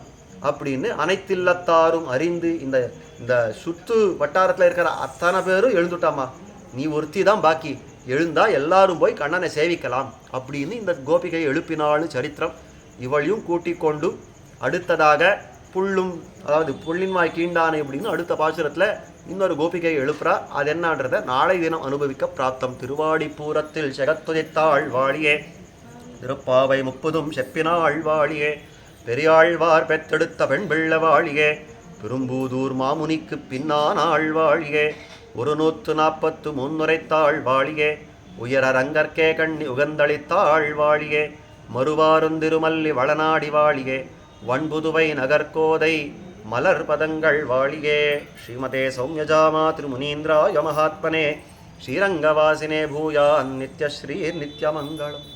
அப்படின்னு அனைத்தில்லத்தாரும் அறிந்து இந்த இந்த சுற்று வட்டாரத்தில் இருக்கிற அத்தனை பேரும் எழுந்துட்டாமா, நீ ஒருத்தி தான் பாக்கி, எழுந்தா எல்லாரும் போய் கண்ணனை சேவிக்கலாம் அப்படின்னு இந்த கோபிகை எழுப்பினாலும் சரித்திரம். இவளையும் கூட்டிக் கொண்டு அடுத்ததாக புல்லும், அதாவது புள்ளின்வாய் கீண்டானை அப்படின்னு அடுத்த பாசுரத்தில் இன்னொரு கோபிகை எழுப்புறா. அது என்னன்றதை நாளை தினம் அனுபவிக்க பிராப்தம். திருவாடிப்பூரத்தில் செகத்துதைத்தாள் வாழியே, திருப்பாவை 30 செப்பினாள் வாழியே, பெரியாழ்வார் பெற்றெடுத்த பெண் பிள்ளை வாழியே, பெரும்பூதூர் மாமுனிக்கு பின்னானாள் வாழியே, 143 முன்னுரைத்தாள் வாழியே, உயரரங்கற்கே கண்ணி உகந்தளித்தாள் வாழியே, மறுவாருந்திருமல்லி வளநாடி வாழியே, வன்புதுவை நகர்கோதை மலர் பதங்கள் வாழியே. ஸ்ரீமதே சௌமியஜாமா திருமுனீந்திராய மகாத்மனே ஸ்ரீரங்கவாசினே பூயான் நித்யஸ்ரீர் நித்யமங்கலம்.